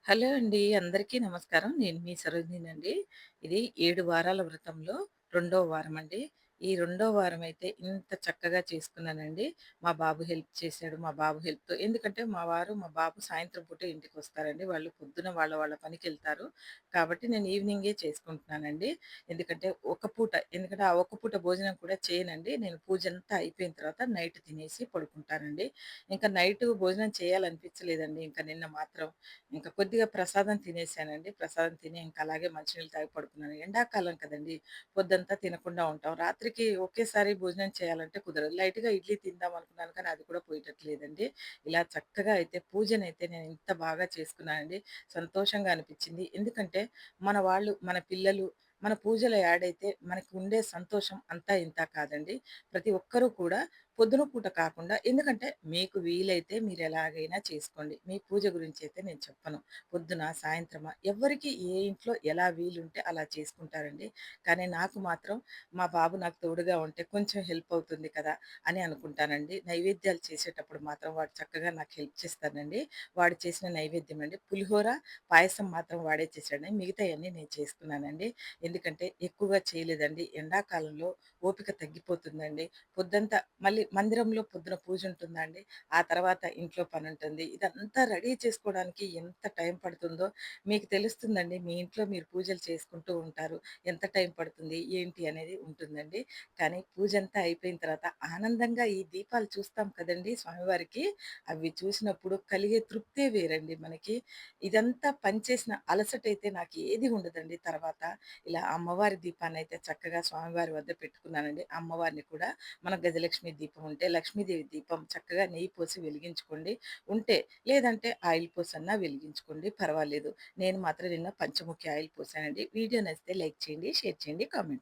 Hello అండి. అందరికీ నమస్కారం. నేను మీ సరోజినినండి. ఇది 7 వారాల వ్రతంలో రెండో వారమండి. ఈ రెండో వారమైతే ఇంత చక్కగా చేసుకున్నానండి. మా బాబు హెల్ప్ చేశాడు. మా బాబు హెల్ప్‌తో ఎందుకంటే మా బాబు సాయంత్రం పూటే ఇంటికొస్తారండి. వాళ్ళు పొద్దున వాళ్ళ వాళ్ళ పనికెళ్తారు. కాబట్టి నేను ఈవినింగే చేసుకుంటున్నానండి. ఎందుకంటే ఆ ఒక్క పూట భోజనం కూడా చేయనండి. నేను పూజంతా అయిపోయిన తర్వాత నైట్ తినేసి పడుకుంటానండి. ఇంకా నైటు భోజనం చేయాలనిపించలేదండి. ఇంక నిన్న మాత్రం కొద్దిగా ప్రసాదం తినేసానండి. ప్రసాదం తిని ఇంక అలాగే మంచినీళ్ళు తాగి పడుకున్నాను. ఎండాకాలం కదండీ! పొద్దంతా తినకుండా ఉంటాం. రాత్రికి ఒకేసారి భోజనం చేయాలంటే కుదరదు. లైట్‌గా ఇడ్లీ తిందాం అనుకున్నాను కానీ అది కూడా పోయేటట్లేదండి. ఇలా చక్కగా అయితే పూజనైతే నేను ఇంత బాగా చేసుకున్నానండి. సంతోషంగా అనిపిచ్చింది. ఎందుకంటే మన వాళ్ళు, మన పిల్లలు మన పూజలో యాడ్ అయితే మనకి ఉండే సంతోషం అంతా ఇంతా కాదండి. ప్రతి ఒక్కరూ కూడా పొద్దున పూట కాకుండా ఎందుకంటే మీకు వీలైతే మీరెలాగైనా చేసుకోండి. మీ పూజ గురించయితే నేను చెప్పను. పొద్దున, సాయంత్రమా ఎవ్వరికి ఏ ఇంట్లో ఎలా వీలుంటే అలా చేసుకుంటారండి. కానీ నాకు మాత్రం మా బాబు నాకు తోడుగా ఉంటే కొంచెం హెల్ప్ అవుతుంది కదా! అని అనుకుంటానండి. నైవేద్యాలు చేసేటప్పుడు మాత్రం వాడు చక్కగా నాకు హెల్ప్ చేస్తాడండి. వాడు చేసిన నైవేద్యం అండి పులిహోర, పాయసం మాత్రం వాడే చేశాడండి. మిగతాయన్నీ నేను చేసుకున్నానండి. ఎందుకంటే ఎక్కువగా చేయలేదండి. ఎండాకాలంలో ఓపిక తగ్గిపోతుందండి. పొద్దంతా మళ్ళీ మందిరంలో పొద్దున పూజుంటుందా అండి. ఆ తర్వాత ఇంట్లో పనుంటుంది. ఇదంతా రెడీ చేసుకోవడానికి ఎంత టైం పడుతుందో మీకు తెలుస్తుందండి. మీ ఇంట్లో మీరు పూజలు చేసుకుంటూ ఉంటారు. ఎంత టైం పడుతుంది, ఏంటి అనేది ఉంటుందండి. కానీ పూజంతా అయిపోయిన తర్వాత ఆనందంగా ఈ దీపాలు చూస్తాం కదండీ స్వామివారికి. అవి చూసినప్పుడు కలిగే తృప్తే వేరండి మనకి. ఇదంతా పనిచేసిన అలసటైతే నాకు ఏది ఉండదండి తర్వాత. ఇలా అమ్మవారి దీపాన్నయితే చక్కగా స్వామివారి వద్ద పెట్టుకున్నానండి. అమ్మవారిని కూడా మన గజలక్ష్మి దీపం ఉంటే లక్ష్మీదేవి దీపం చక్కగా నెయ్యి పోసి వెలిగించుకోండి. ఉంటే లేదంటే ఆయిల్ పోసన్నా వెలిగించుకోండి పర్వాలేదు. నేను మాత్రం నిన్న పంచముఖి ఆయిల్ పోసానండి. వీడియో నచ్చితే లైక్ చేయండి, షేర్ చేయండి, కామెంట్ చేయండి.